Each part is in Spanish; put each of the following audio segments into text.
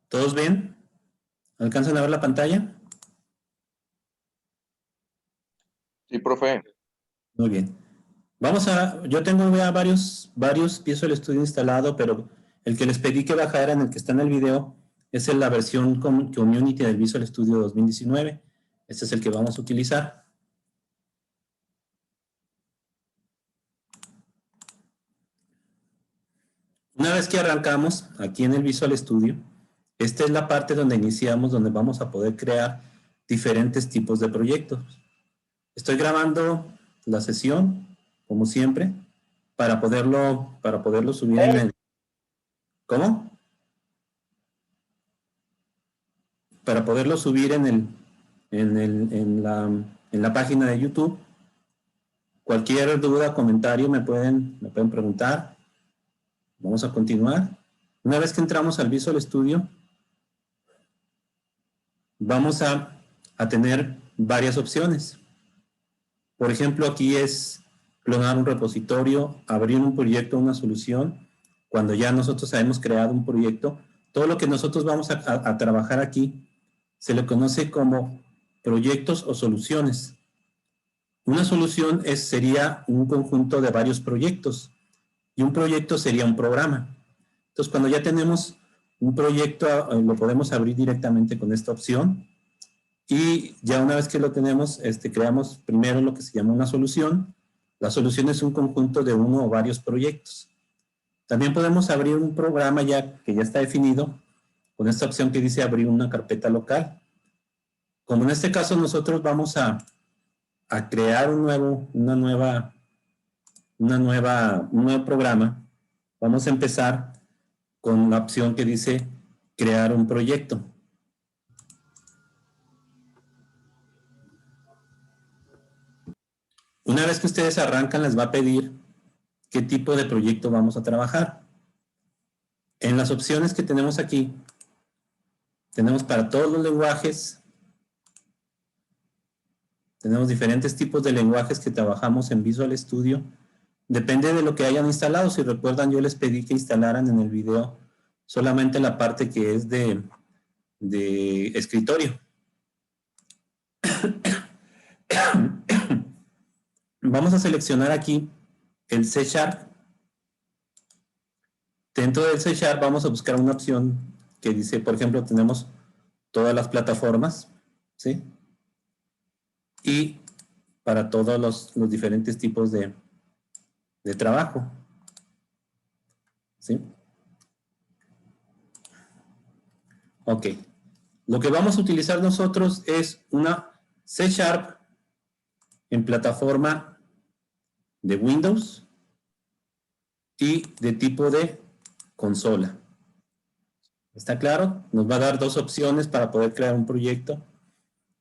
¿Todos bien? ¿Alcanzan a ver la pantalla? Sí, profe. Muy bien. Yo tengo ya varios Visual Studio instalado, pero el que les pedí que bajaran, el que está en el video, es la versión Community del Visual Studio 2019. Este es el que vamos a utilizar. Una vez que arrancamos aquí en el Visual Studio, esta es la parte donde iniciamos, donde vamos a poder crear diferentes tipos de proyectos. Estoy grabando la sesión, como siempre, para poderlo subir en el... ¿Cómo? Para poderlo subir en la página de YouTube. Cualquier duda, comentario me pueden preguntar. Vamos a continuar. Una vez que entramos al Visual Studio, vamos a tener varias opciones. Por ejemplo, aquí es clonar un repositorio, abrir un proyecto, una solución. Cuando ya nosotros hemos creado un proyecto, todo lo que nosotros vamos a trabajar aquí se le conoce como proyectos o soluciones. Una solución sería un conjunto de varios proyectos y un proyecto sería un programa. Entonces, cuando ya tenemos un proyecto, lo podemos abrir directamente con esta opción y ya una vez que lo tenemos, creamos primero lo que se llama una solución. La solución es un conjunto de uno o varios proyectos. También podemos abrir un programa que ya está definido con esta opción que dice abrir una carpeta local. Como en este caso nosotros vamos a crear un nuevo programa, vamos a empezar con la opción que dice crear un proyecto. Una vez que ustedes arrancan, les va a pedir qué tipo de proyecto vamos a trabajar. En las opciones que tenemos aquí, tenemos para todos los lenguajes, tenemos diferentes tipos de lenguajes que trabajamos en Visual Studio. Depende de lo que hayan instalado. Si recuerdan, yo les pedí que instalaran en el video solamente la parte que es de escritorio. Vamos a seleccionar aquí el C#. Dentro del C# vamos a buscar una opción que dice, por ejemplo, tenemos todas las plataformas, ¿sí? Y para todos los diferentes tipos de trabajo, ¿sí? Ok. Lo que vamos a utilizar nosotros es una C# en plataforma de Windows y de tipo de consola. ¿Está claro? Nos va a dar dos opciones para poder crear un proyecto.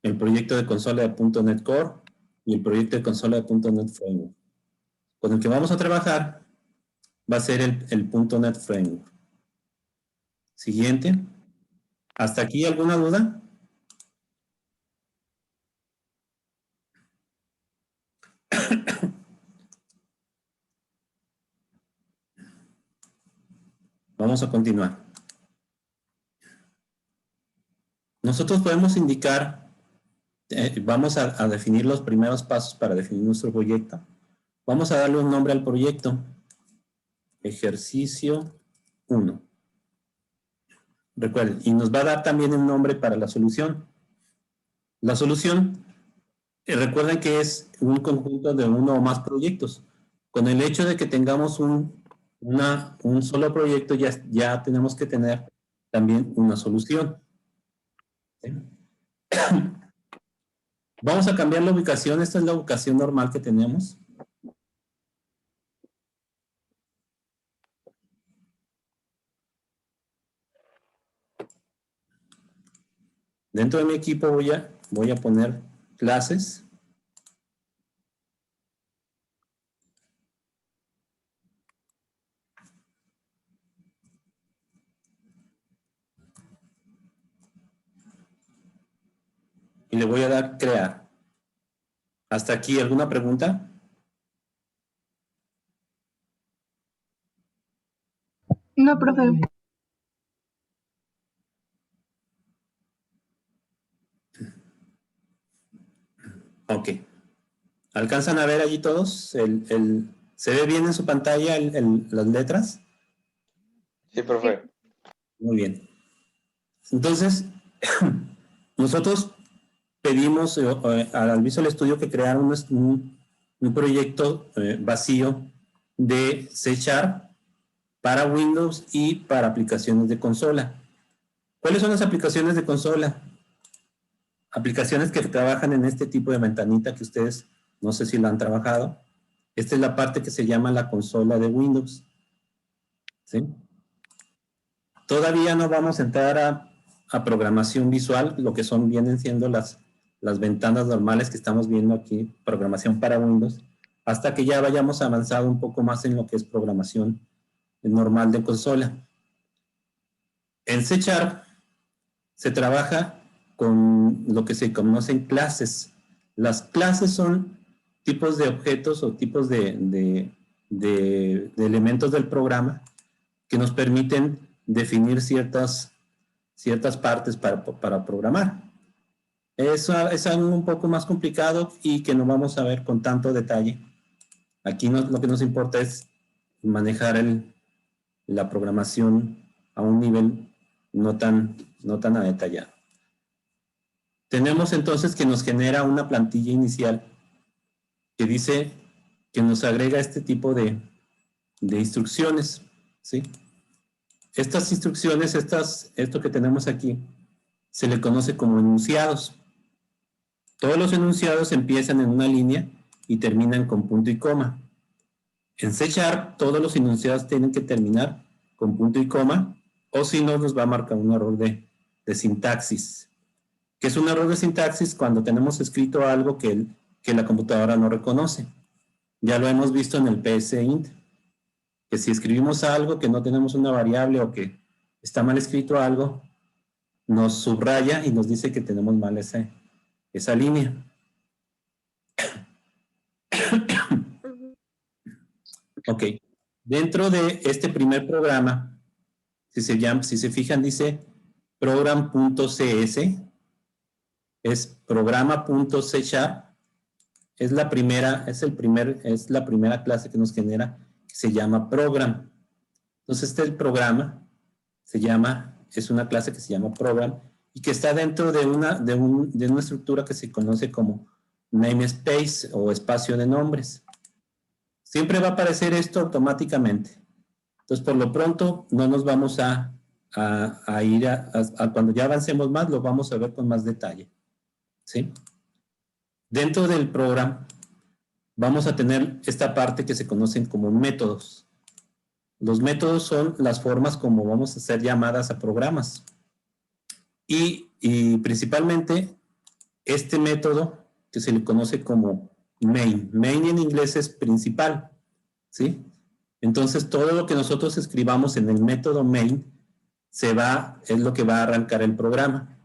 El proyecto de consola de .NET Core y el proyecto de consola de .NET Framework. Con el que vamos a trabajar va a ser el .NET Framework. Siguiente. ¿Hasta aquí alguna duda? Vamos a continuar. Nosotros podemos indicar, vamos a definir los primeros pasos para definir nuestro proyecto. Vamos a darle un nombre al proyecto. Ejercicio 1. Recuerden, y nos va a dar también un nombre para la solución. La solución, recuerden que es un conjunto de uno o más proyectos. Con el hecho de que tengamos un solo proyecto, ya tenemos que tener también una solución. ¿Sí? Vamos a cambiar la ubicación. Esta es la ubicación normal que tenemos. Dentro de mi equipo voy a poner clases. Y le voy a dar crear. ¿Hasta aquí alguna pregunta? No, profe. Ok. ¿Alcanzan a ver allí todos? ¿Se ve bien en su pantalla las letras? Sí, profe. Muy bien. Entonces, nosotros pedimos al Visual Studio que creara un proyecto vacío de C# para Windows y para aplicaciones de consola. ¿Cuáles son las aplicaciones de consola? Aplicaciones que trabajan en este tipo de ventanita que ustedes, no sé si lo han trabajado. Esta es la parte que se llama la consola de Windows. ¿Sí? Todavía no vamos a entrar a programación visual, lo que vienen siendo las ventanas normales que estamos viendo aquí, programación para Windows, hasta que ya vayamos avanzado un poco más en lo que es programación normal de consola. En C# se trabaja con lo que se conocen clases. Las clases son tipos de objetos o tipos de elementos del programa que nos permiten definir ciertas partes para programar. Eso es algo un poco más complicado y que no vamos a ver con tanto detalle. Aquí lo que nos importa es manejar la programación a un nivel no tan a detallado. Tenemos entonces que nos genera una plantilla inicial que dice que nos agrega este tipo de instrucciones, ¿sí? Estas instrucciones, esto que tenemos aquí, se le conoce como enunciados. Todos los enunciados empiezan en una línea y terminan con punto y coma. En C# todos los enunciados tienen que terminar con punto y coma, o si no nos va a marcar un error de sintaxis. ¿Qué es un error de sintaxis? Cuando tenemos escrito algo que la computadora no reconoce. Ya lo hemos visto en el PSInt, que si escribimos algo que no tenemos una variable o que está mal escrito algo, nos subraya y nos dice que tenemos mal esa línea. Ok. Dentro de este primer programa, si se fijan, dice program.cs, es programa.c#, es la primera clase que nos genera, que se llama program. Entonces, el programa es una clase que se llama program y que está dentro de una estructura que se conoce como namespace o espacio de nombres. Siempre va a aparecer esto automáticamente. Entonces, por lo pronto, no nos vamos a ir cuando ya avancemos más, lo vamos a ver con más detalle. ¿Sí? Dentro del programa, vamos a tener esta parte que se conocen como métodos. Los métodos son las formas como vamos a hacer llamadas a programas. Y principalmente, este método que se le conoce como main. Main en inglés es principal. ¿Sí? Entonces, todo lo que nosotros escribamos en el método main es lo que va a arrancar el programa.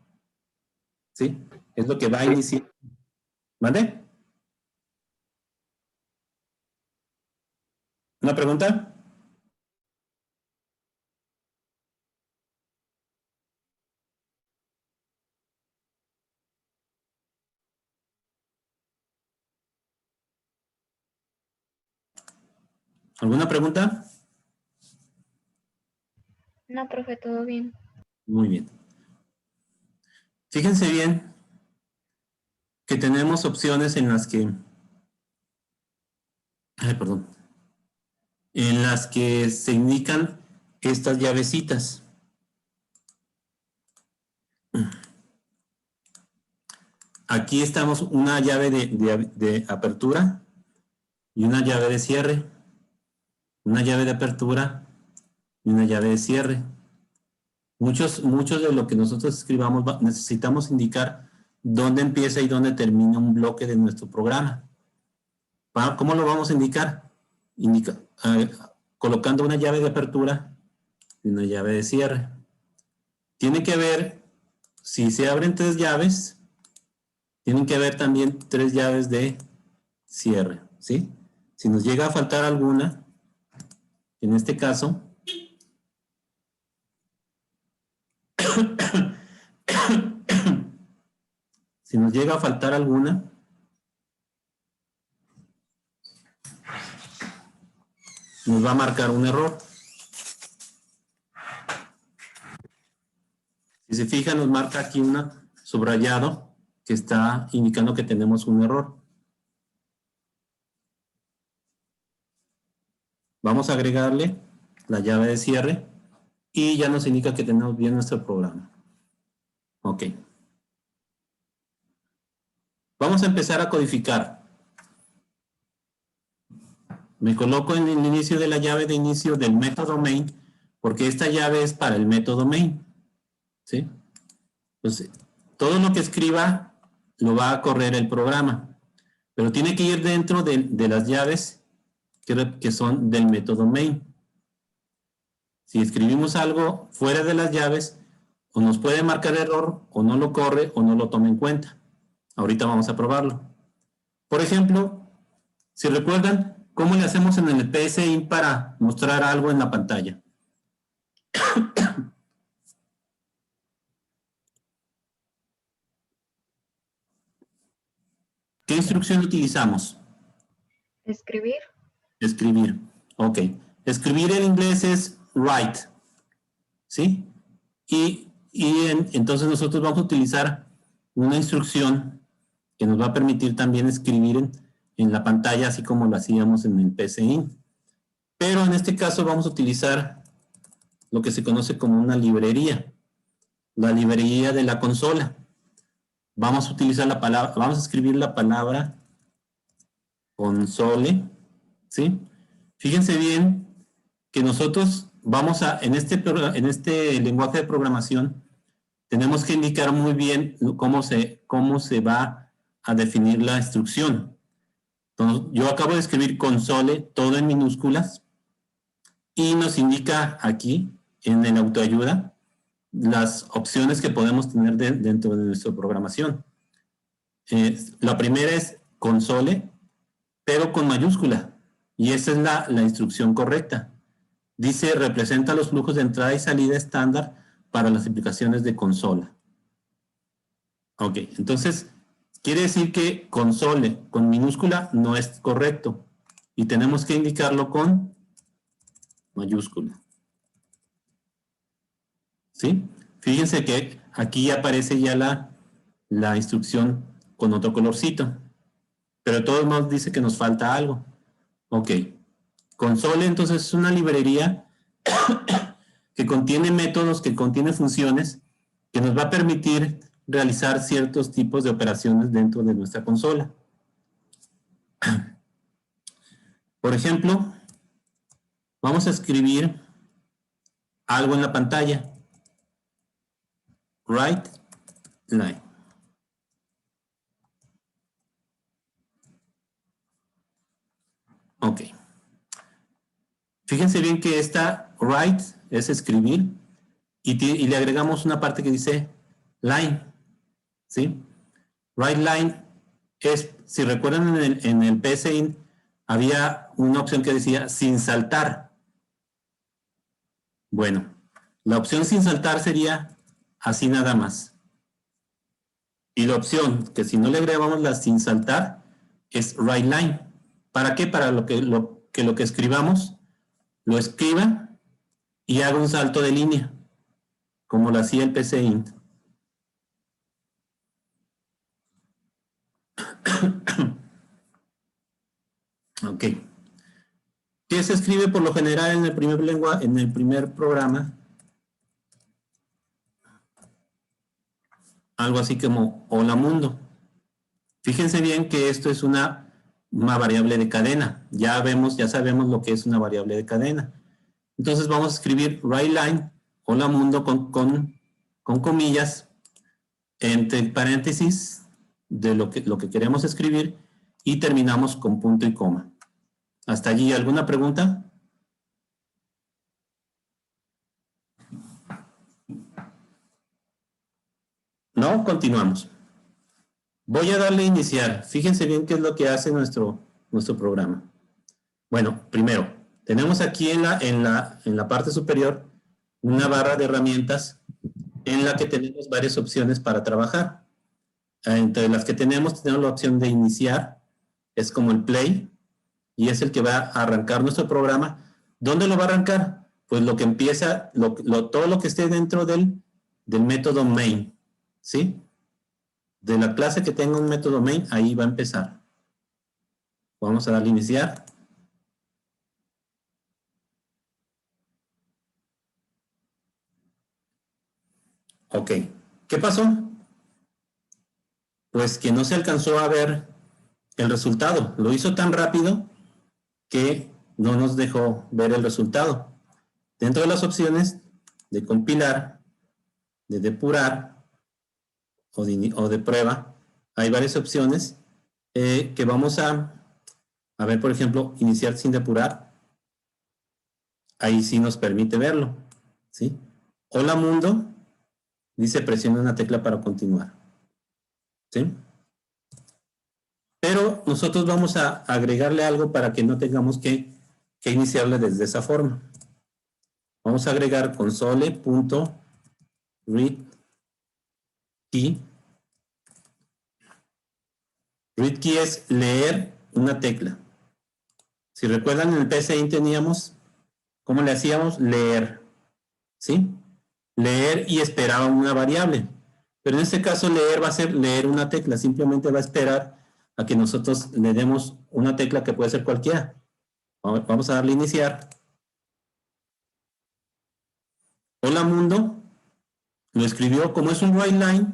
¿Sí? Es lo que va a iniciar. ¿Vale? ¿Una pregunta? ¿Alguna pregunta? No, profe, todo bien. Muy bien. Fíjense bien que tenemos opciones en las que se indican estas llavecitas. Aquí estamos una llave de apertura y una llave de cierre, una llave de apertura y una llave de cierre. Muchos de lo que nosotros escribamos necesitamos indicar dónde empieza y dónde termina un bloque de nuestro programa. ¿Cómo lo vamos a indicar? Colocando una llave de apertura y una llave de cierre. Tiene que haber, si se abren 3 llaves, tienen que haber también 3 llaves de cierre, ¿sí? Si nos llega a faltar alguna, en este caso, Si nos llega a faltar alguna, nos va a marcar un error. Si se fijan, nos marca aquí un subrayado que está indicando que tenemos un error. Vamos a agregarle la llave de cierre y ya nos indica que tenemos bien nuestro programa. Ok. Vamos a empezar a codificar. Me coloco en el inicio de la llave de inicio del método main, porque esta llave es para el método main. ¿Sí? Entonces, todo lo que escriba lo va a correr el programa, pero tiene que ir dentro de las llaves que son del método main. Si escribimos algo fuera de las llaves, o nos puede marcar error, o no lo corre, o no lo toma en cuenta. Ahorita vamos a probarlo. Por ejemplo, si recuerdan, ¿cómo le hacemos en el PSIN para mostrar algo en la pantalla? ¿Qué instrucción utilizamos? Escribir. Escribir. Ok. Escribir en inglés es write. ¿Sí? Entonces nosotros vamos a utilizar una instrucción que nos va a permitir también escribir en la pantalla, así como lo hacíamos en el PSIN. Pero en este caso vamos a utilizar lo que se conoce como una librería. La librería de la consola. Vamos a utilizar la palabra, vamos a escribir la palabra console, ¿sí? Fíjense bien que nosotros vamos a, en este lenguaje de programación, tenemos que indicar muy bien cómo se va a definir la instrucción. Entonces, yo acabo de escribir console, todo en minúsculas, y nos indica aquí, en el autoayuda, las opciones que podemos tener dentro de nuestra programación. La primera es console, pero con mayúscula, y esa es la instrucción correcta. Dice, representa los flujos de entrada y salida estándar para las aplicaciones de consola. Ok, entonces, quiere decir que console con minúscula no es correcto, y tenemos que indicarlo con mayúscula. ¿Sí? Fíjense que aquí aparece ya la instrucción con otro colorcito, pero de todos modos dice que nos falta algo. Ok. Console entonces es una librería que contiene métodos, que contiene funciones, que nos va a permitir realizar ciertos tipos de operaciones dentro de nuestra consola. Por ejemplo, vamos a escribir algo en la pantalla. Write line. Ok. Fíjense bien que esta write es escribir y le agregamos una parte que dice line. ¿Sí? Write line es, si recuerdan en el PSIN, había una opción que decía sin saltar. Bueno, la opción sin saltar sería así nada más. Y la opción que si no le agregamos la sin saltar es write line. ¿Para qué? Para lo que escribamos lo escriba y haga un salto de línea, como lo hacía el PSIN. Ok. ¿Qué se escribe por lo general en el primer programa? Algo así como hola mundo. Fíjense bien que esto es una variable de cadena. Ya sabemos lo que es una variable de cadena. Entonces vamos a escribir writeLine, hola mundo con comillas, entre paréntesis de lo que queremos escribir y terminamos con punto y coma. ¿Hasta allí alguna pregunta? No, continuamos. Voy a darle a iniciar. Fíjense bien qué es lo que hace nuestro programa. Bueno, primero, tenemos aquí en la parte superior una barra de herramientas en la que tenemos varias opciones para trabajar. Entre las que tenemos la opción de iniciar, es como el play, y es el que va a arrancar nuestro programa. ¿Dónde lo va a arrancar? Pues lo que empieza, todo lo que esté dentro del método main, ¿sí? De la clase que tenga un método main, ahí va a empezar. Vamos a darle a iniciar. Ok. ¿Qué pasó? Pues que no se alcanzó a ver el resultado. Lo hizo tan rápido que no nos dejó ver el resultado. Dentro de las opciones de compilar, de depurar o de prueba, hay varias opciones que vamos a ver, por ejemplo, iniciar sin depurar. Ahí sí nos permite verlo, ¿sí? Hola mundo, dice presiona una tecla para continuar, ¿sí? Pero nosotros vamos a agregarle algo para que no tengamos que iniciarle desde esa forma. Vamos a agregar console.readKey. Read key es leer una tecla. Si recuerdan, en el PSI teníamos, ¿cómo le hacíamos? Leer, ¿sí? Leer y esperaba una variable. Pero en este caso leer va a ser leer una tecla. Simplemente va a esperar a que nosotros le demos una tecla que puede ser cualquiera. Vamos a darle a iniciar. Hola mundo. Lo escribió, como es un write line,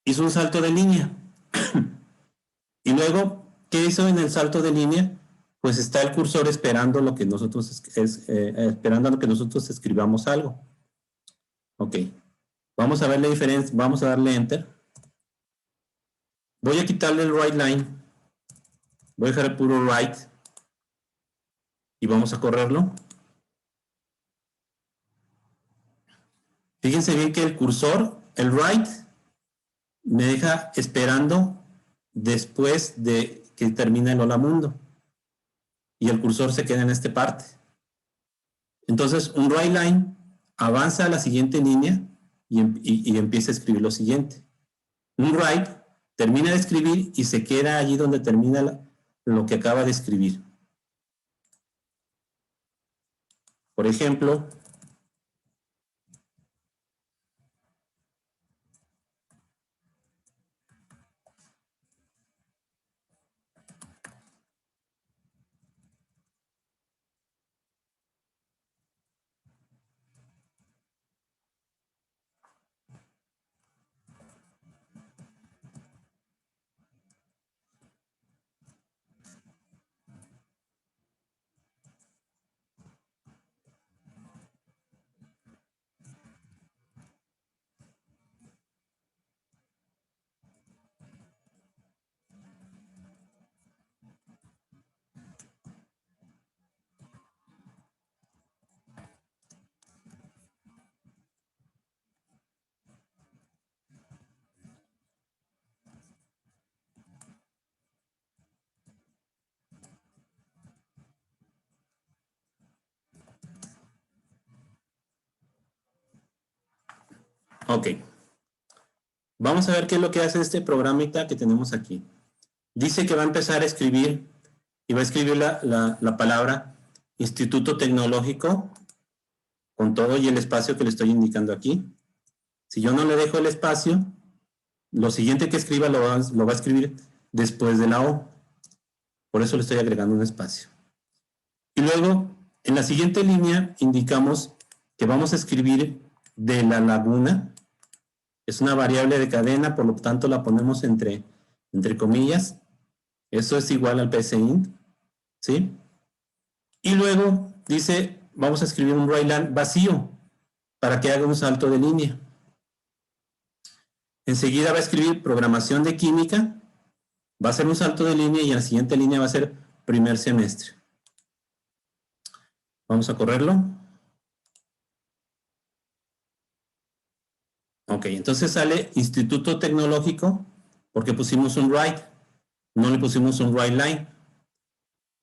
hizo un salto de línea. Y luego, ¿qué hizo en el salto de línea? Pues está el cursor esperando lo que nosotros esperando a lo que nosotros escribamos algo. Ok. Vamos a ver la diferencia. Vamos a darle enter. Voy a quitarle el write line. Voy a dejar el puro write. Y vamos a correrlo. Fíjense bien que el cursor, el write, me deja esperando después de que termine el hola mundo. Y el cursor se queda en esta parte. Entonces, un write line avanza a la siguiente línea y empieza a escribir lo siguiente. Un write termina de escribir y se queda allí donde termina lo que acaba de escribir. Por ejemplo, ok. Vamos a ver qué es lo que hace este programita que tenemos aquí. Dice que va a empezar a escribir y va a escribir la palabra Instituto Tecnológico con todo y el espacio que le estoy indicando aquí. Si yo no le dejo el espacio, lo siguiente que escriba lo va a escribir después de la O. Por eso le estoy agregando un espacio. Y luego, en la siguiente línea, indicamos que vamos a escribir de la laguna. Es una variable de cadena, por lo tanto la ponemos entre comillas. Eso es igual al psint, ¿sí? Y luego dice, vamos a escribir un write line vacío para que haga un salto de línea. Enseguida va a escribir programación de química, va a hacer un salto de línea y en la siguiente línea va a ser primer semestre. Vamos a correrlo. Ok, entonces sale Instituto Tecnológico porque pusimos un write, no le pusimos un write line.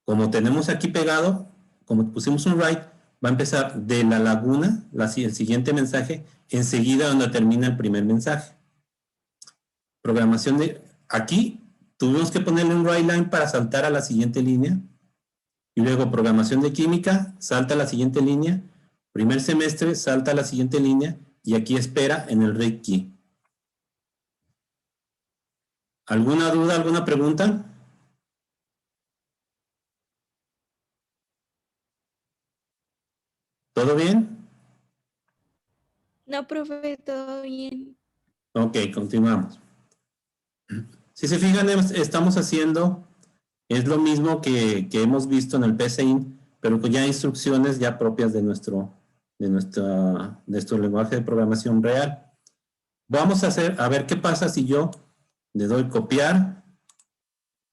Como tenemos aquí pegado, como pusimos un write, va a empezar de la laguna, el siguiente mensaje, enseguida donde termina el primer mensaje. Programación de... Aquí tuvimos que ponerle un write line para saltar a la siguiente línea. Y luego programación de química, salta a la siguiente línea. Primer semestre, salta a la siguiente línea. Y aquí espera en el read key. ¿Alguna duda, alguna pregunta? ¿Todo bien? No, profe, todo bien. Ok, continuamos. Si se fijan, estamos haciendo, es lo mismo que hemos visto en el PCIN, pero con ya instrucciones ya propias de nuestro lenguaje de programación real. Vamos a ver qué pasa si yo le doy copiar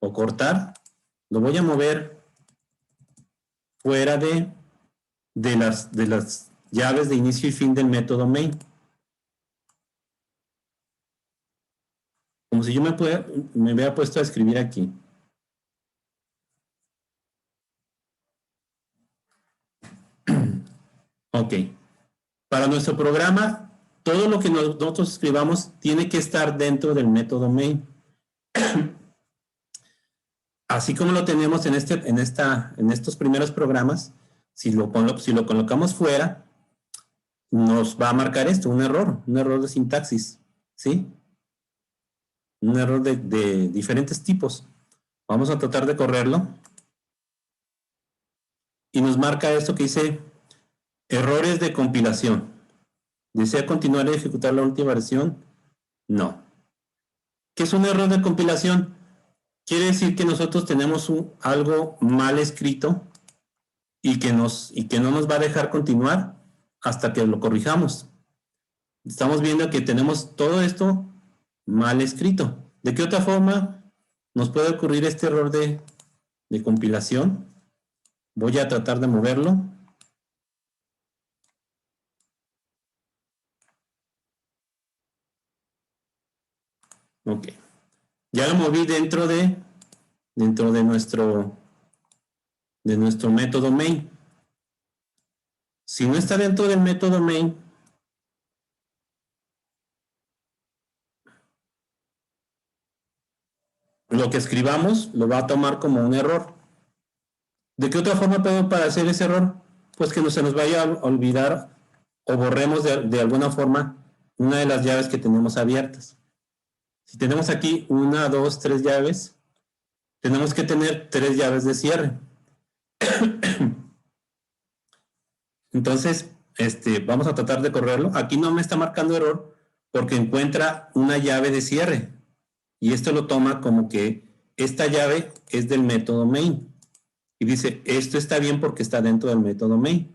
o cortar. Lo voy a mover fuera de las llaves de inicio y fin del método main. Como si yo me hubiera puesto a escribir aquí. Ok. Para nuestro programa, todo lo que nosotros escribamos tiene que estar dentro del método main. Así como lo tenemos en estos primeros programas, si lo colocamos fuera, nos va a marcar esto, un error de sintaxis, ¿sí? Un error de diferentes tipos. Vamos a tratar de correrlo. Y nos marca esto que dice errores de compilación. ¿Desea continuar a ejecutar la última versión? No. ¿Qué es un error de compilación? Quiere decir que nosotros tenemos algo mal escrito y que no nos va a dejar continuar hasta que lo corrijamos. Estamos viendo que tenemos todo esto mal escrito. ¿De qué otra forma nos puede ocurrir este error de compilación? Voy a tratar de moverlo. Ok. Ya lo moví dentro de nuestro método main. Si no está dentro del método main, lo que escribamos lo va a tomar como un error. ¿De qué otra forma podemos hacer ese error? Pues que no se nos vaya a olvidar o borremos de alguna forma una de las llaves que tenemos abiertas. Si tenemos aquí 1, 2, 3 llaves, tenemos que tener 3 llaves de cierre. Entonces, vamos a tratar de correrlo. Aquí no me está marcando error porque encuentra una llave de cierre. Y esto lo toma como que esta llave es del método main. Y dice, esto está bien porque está dentro del método main.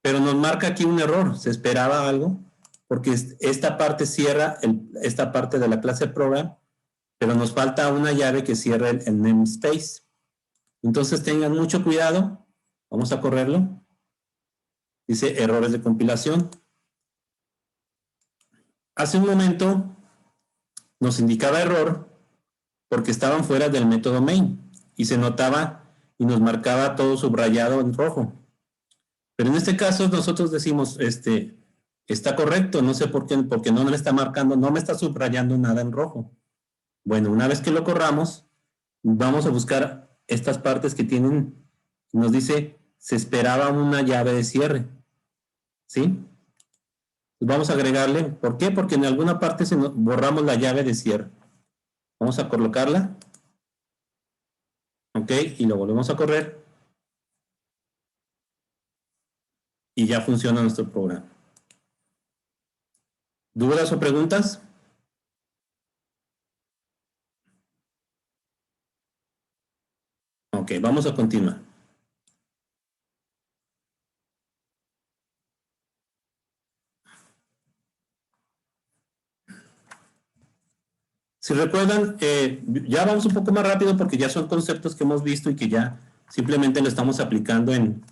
Pero nos marca aquí un error. Se esperaba algo porque esta parte cierra esta parte de la clase program, pero nos falta una llave que cierre el namespace. Entonces tengan mucho cuidado. Vamos a correrlo. Dice errores de compilación. Hace un momento nos indicaba error porque estaban fuera del método main y se notaba y nos marcaba todo subrayado en rojo. Pero en este caso nosotros decimos, está correcto, no sé por qué, porque no me está marcando, no me está subrayando nada en rojo. Bueno, una vez que lo corramos, vamos a buscar estas partes que tienen, nos dice, se esperaba una llave de cierre. ¿Sí? Vamos a agregarle, ¿por qué? Porque en alguna parte borramos la llave de cierre. Vamos a colocarla. Ok, y lo volvemos a correr. Y ya funciona nuestro programa. ¿Dudas o preguntas? Ok, vamos a continuar. Si recuerdan, ya vamos un poco más rápido porque ya son conceptos que hemos visto y que ya simplemente lo estamos aplicando en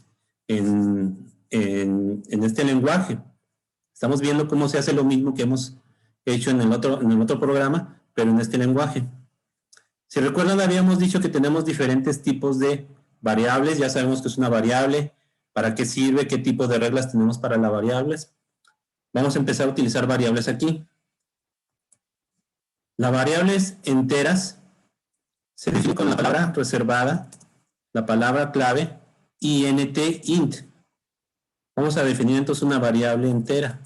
este lenguaje. Estamos viendo cómo se hace lo mismo que hemos hecho en el otro programa, pero en este lenguaje. Si recuerdan, habíamos dicho que tenemos diferentes tipos de variables. Ya sabemos que es una variable, ¿Para qué sirve? ¿Qué tipo de reglas tenemos para las variables? Vamos a empezar a utilizar variables aquí. Las variables enteras se definen con la palabra reservada, la palabra clave, int, int. Vamos a definir entonces una variable entera.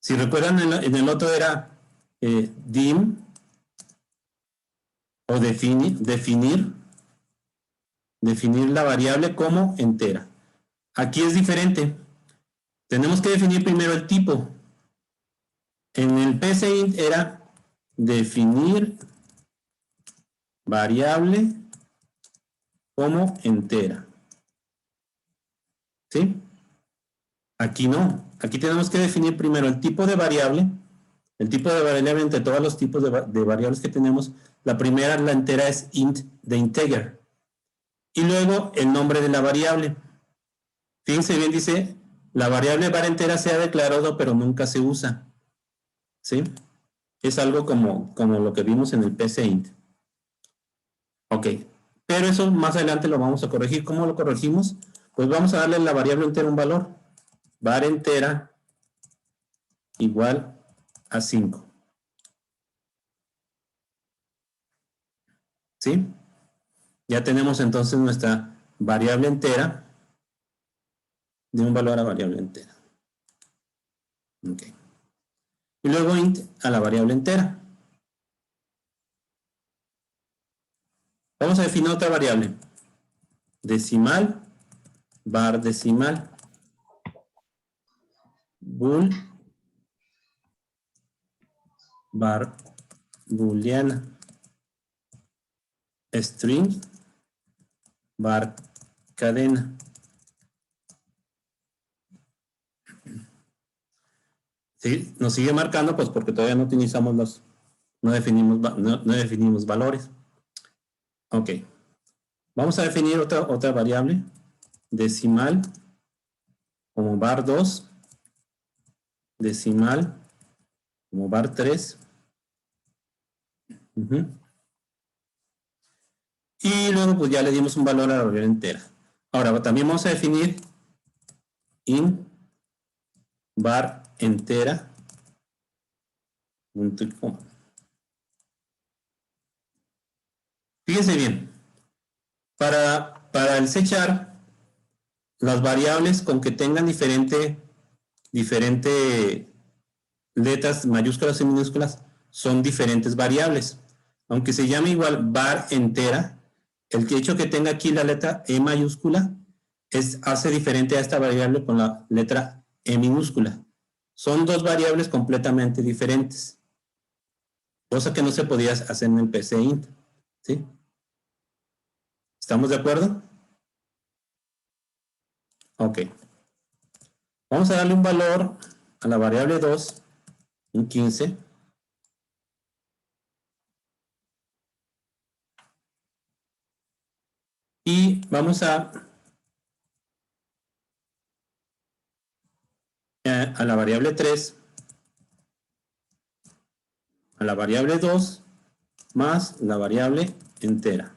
Si recuerdan, en el otro era dim o definir la variable como entera. Aquí es diferente. Tenemos que definir primero el tipo. En el PCInt era definir variable como entera. ¿Sí? Aquí no. Aquí tenemos que definir primero el tipo de variable. El tipo de variable entre todos los tipos de variables que tenemos. La primera, la entera, es int de integer. Y luego el nombre de la variable. Fíjense bien, dice, la variable var entera se ha declarado, pero nunca se usa. ¿Sí? Es algo como lo que vimos en el PCInt. Ok. Pero eso más adelante lo vamos a corregir. ¿Cómo lo corregimos? Pues vamos a darle a la variable entera un valor. Var entera igual a 5. ¿Sí? Ya tenemos entonces nuestra variable entera de un valor a variable entera. Ok. Y luego int a la variable entera. Vamos a definir otra variable. Decimal, var decimal, bool, var booleana, string, var cadena. ¿Sí? Nos sigue marcando pues porque todavía no utilizamos no definimos valores. Ok. Vamos a definir otra variable, decimal, como var 2, decimal, como var 3. Y luego pues ya le dimos un valor a la variable entera. Ahora también vamos a definir int var entera punto y coma. Fíjense bien, para el C#, las variables con que tengan diferente letras mayúsculas y minúsculas son diferentes variables. Aunque se llame igual var entera, el hecho que tenga aquí la letra E mayúscula hace diferente a esta variable con la letra E minúscula. Son dos variables completamente diferentes. Cosa que no se podía hacer en el PCInt. ¿Sí? ¿Estamos de acuerdo? Ok. Vamos a darle un valor a la variable 2, un 15. Y vamos a la variable 3, a la variable 2, más la variable entera.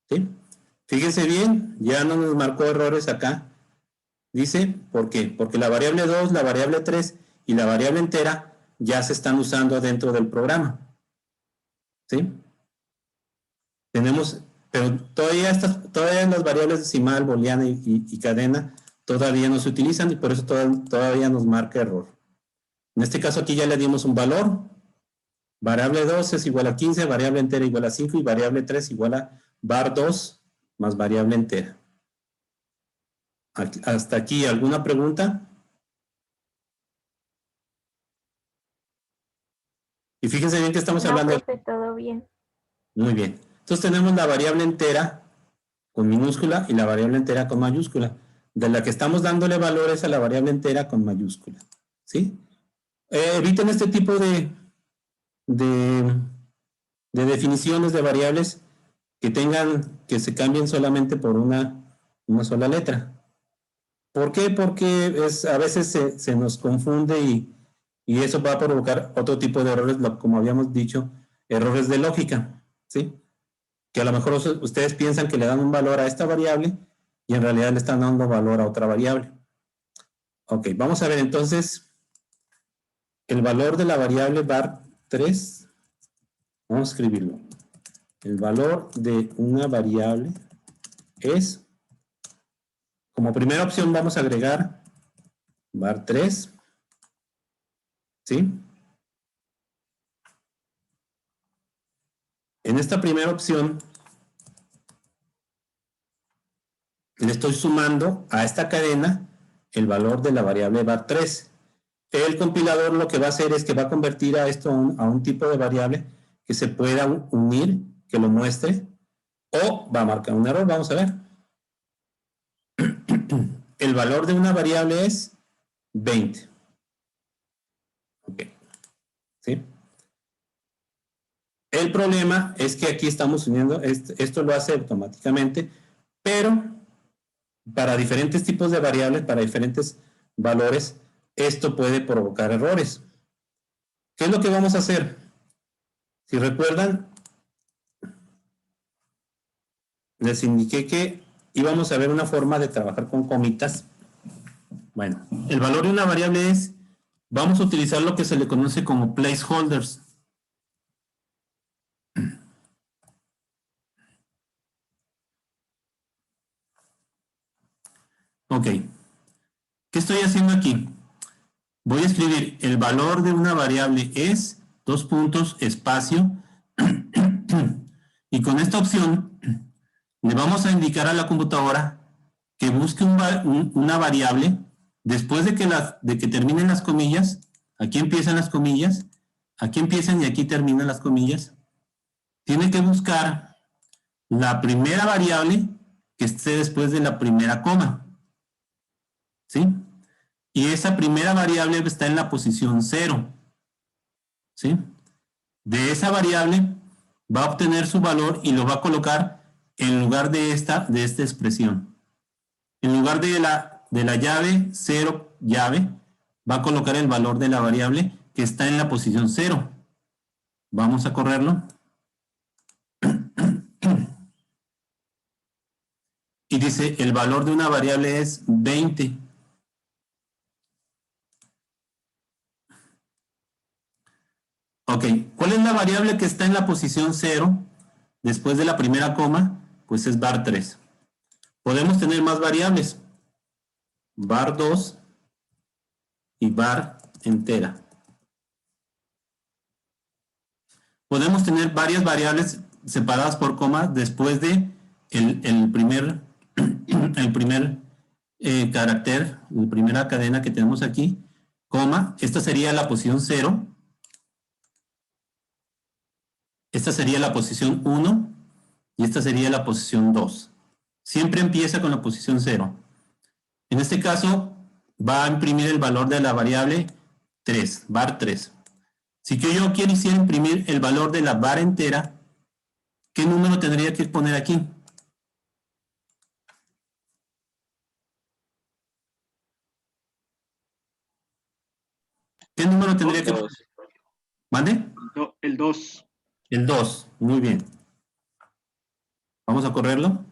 ¿Sí? Fíjense bien, ya no nos marcó errores acá. Dice, ¿por qué? Porque la variable 2, la variable 3 y la variable entera ya se están usando dentro del programa. ¿Sí? Tenemos, pero todavía las variables decimal, booleana y cadena todavía no se utilizan y por eso todavía nos marca error. En este caso aquí ya le dimos un valor. Variable 2 es igual a 15, variable entera igual a 5 y variable 3 igual a var 2 más variable entera. Hasta aquí, ¿alguna pregunta? Y fíjense bien que estamos hablando de... profe, todo bien. Muy bien. Entonces tenemos la variable entera con minúscula y la variable entera con mayúscula. De la que estamos dándole valores a la variable entera con mayúscula. ¿Sí? Eviten este tipo de definiciones de variables que se cambien solamente por una sola letra. ¿Por qué? Porque a veces se nos confunde y eso va a provocar otro tipo de errores, como habíamos dicho, errores de lógica, ¿sí? que a lo mejor ustedes piensan que le dan un valor a esta variable y en realidad le están dando valor a otra variable. Ok, vamos a ver entonces el valor de la variable var3. Vamos a escribirlo. El valor de una variable es, como primera opción vamos a agregar var3, ¿sí? En esta primera opción le estoy sumando a esta cadena el valor de la variable var3. El compilador lo que va a hacer es que va a convertir a esto a un tipo de variable que se pueda unir, que lo muestre, o va a marcar un error. Vamos a ver. El valor de una variable es 20. Ok. ¿Sí? El problema es que aquí estamos uniendo, esto lo hace automáticamente, pero para diferentes tipos de variables, para diferentes valores, esto puede provocar errores. ¿Qué es lo que vamos a hacer? Si recuerdan, les indiqué que íbamos a ver una forma de trabajar con comitas. Bueno, el valor de una variable es, vamos a utilizar lo que se le conoce como placeholders. Ok, ¿qué estoy haciendo aquí? Voy a escribir el valor de una variable es, dos puntos, espacio, y con esta opción le vamos a indicar a la computadora que busque una variable después de que terminen las comillas. Aquí empiezan las comillas, aquí empiezan y aquí terminan las comillas. Tiene que buscar la primera variable que esté después de la primera coma, ¿sí? Y esa primera variable está en la posición 0, ¿sí? De esa variable va a obtener su valor y lo va a colocar en lugar de esta expresión. En lugar de la llave 0 llave, va a colocar el valor de la variable que está en la posición 0. Vamos a correrlo. Y dice, el valor de una variable es 20. Ok, ¿cuál es la variable que está en la posición 0 después de la primera coma? Pues es var3. Podemos tener más variables. var2 y var entera. Podemos tener varias variables separadas por coma después de el primer carácter, la primera cadena que tenemos aquí, coma, esta sería la posición 0, esta sería la posición 1 y esta sería la posición 2. Siempre empieza con la posición 0. En este caso, va a imprimir el valor de la variable 3, var3. Si yo quisiera imprimir el valor de la var entera, ¿qué número tendría que poner aquí? ¿Qué número tendría que poner? ¿Mande? El 2. El 2, muy bien. Vamos a correrlo.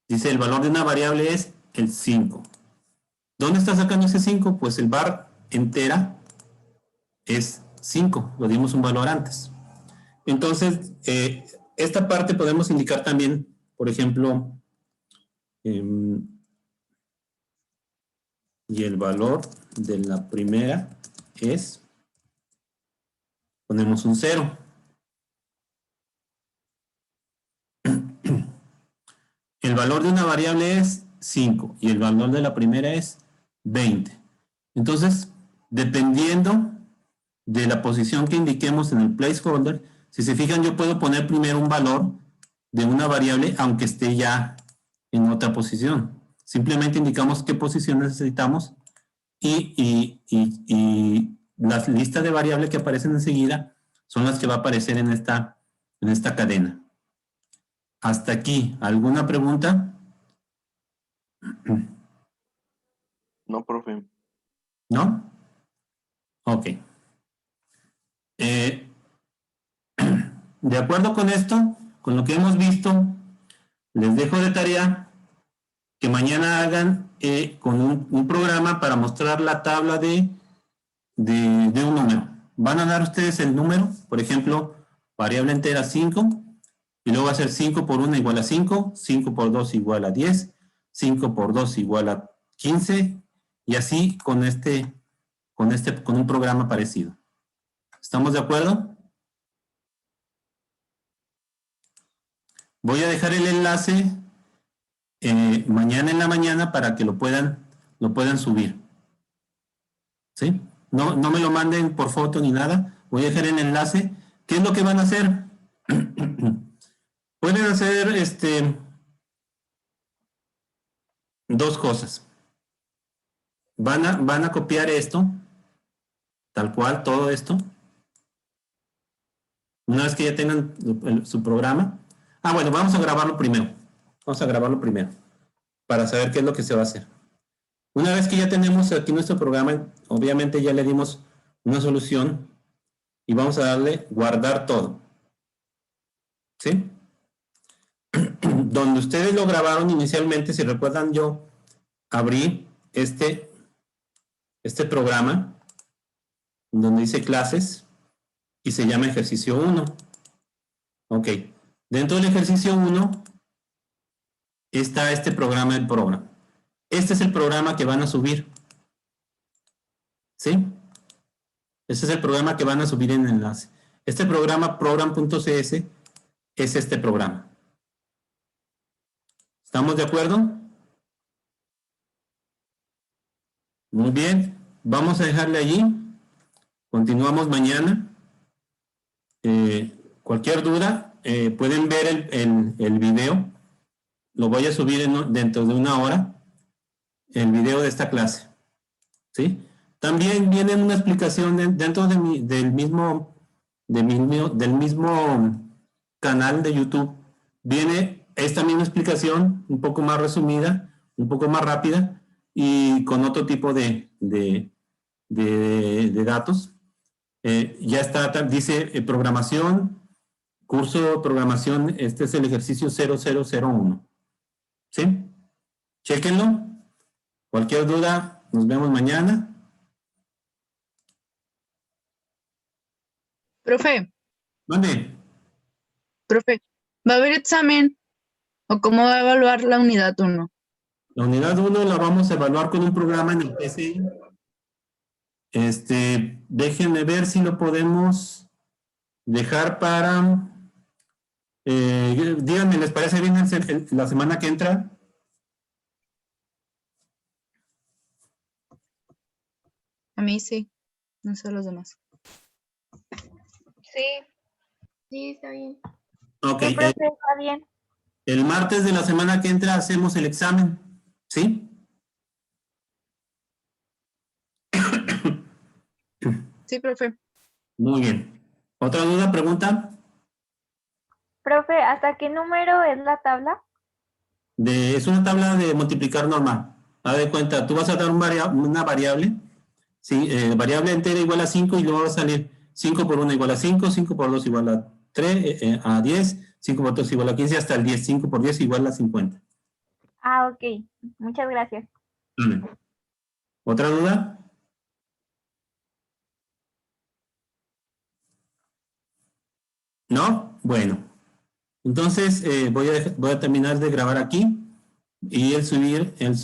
Dice, el valor de una variable es el 5. ¿Dónde está sacando ese 5? Pues el var entera es 5. Lo dimos un valor antes. Entonces, esta parte podemos indicar también, por ejemplo, y el valor de la primera es, ponemos un 0. El valor de una variable es 5 y el valor de la primera es 20. Entonces, dependiendo de la posición que indiquemos en el placeholder, si se fijan, yo puedo poner primero un valor de una variable aunque esté ya en otra posición. Simplemente indicamos qué posición necesitamos y las listas de variables que aparecen enseguida son las que va a aparecer en esta cadena. Hasta aquí, ¿alguna pregunta? No, profe. ¿No? Ok. de acuerdo con esto, con lo que hemos visto, les dejo de tarea que mañana hagan con un programa para mostrar la tabla de un número. Van a dar ustedes el número, por ejemplo, variable entera 5, y luego va a ser 5 por 1 igual a 5, 5 por 2 igual a 10, 5 por 2 igual a 15, y así con un programa parecido. ¿Estamos de acuerdo? Voy a dejar el enlace mañana en la mañana para que lo puedan subir. ¿Sí? No me lo manden por foto ni nada. Voy a dejar el enlace. ¿Qué es lo que van a hacer? Pueden hacer dos cosas. Van a copiar esto, tal cual, todo esto. Una vez que ya tengan su programa. Bueno, vamos a grabarlo primero. Vamos a grabarlo primero para saber qué es lo que se va a hacer. Una vez que ya tenemos aquí nuestro programa, obviamente ya le dimos una solución y vamos a darle guardar todo. ¿Sí? Donde ustedes lo grabaron inicialmente, si recuerdan, yo abrí este programa donde dice clases y se llama ejercicio 1. Ok. Dentro del ejercicio 1 está este programa del programa. Este es el programa que van a subir. ¿Sí? Este es el programa que van a subir en el enlace. Este programa, program.cs, es este programa. ¿Estamos de acuerdo? Muy bien. Vamos a dejarle allí. Continuamos mañana. Cualquier duda, pueden ver el video. Lo voy a subir dentro de una hora. El video de esta clase. ¿Sí? También viene una explicación dentro del mismo canal de YouTube. Viene esta misma explicación, un poco más resumida, un poco más rápida y con otro tipo de datos. Ya está, dice programación, curso de programación, este es el ejercicio 0001. ¿Sí? Chéquenlo. Cualquier duda, nos vemos mañana. Profe, ¿Dónde? profe, ¿va a haber examen o cómo va a evaluar la unidad 1? La unidad 1 la vamos a evaluar con un programa en el PCI. Déjenme ver si lo podemos dejar para... díganme, ¿les parece bien la semana que entra? A mí sí, no sé a los demás. Sí. Sí, está bien. Ok. Sí, profe, está bien. El martes de la semana que entra hacemos el examen. ¿Sí? Sí, profe. Muy bien. ¿Otra duda, pregunta? Profe, ¿hasta qué número es la tabla? Es una tabla de multiplicar normal. Haz de cuenta, tú vas a dar una variable, ¿sí? Variable entera igual a 5 y luego va a salir 5 por 1 igual a 5, 5 por 2 igual a 3, a 10, 5 por 2 igual a 15, hasta el 10, 5 por 10 igual a 50. Ok. Muchas gracias. ¿Otra duda? ¿No? Bueno. Entonces voy a terminar de grabar aquí y el subir el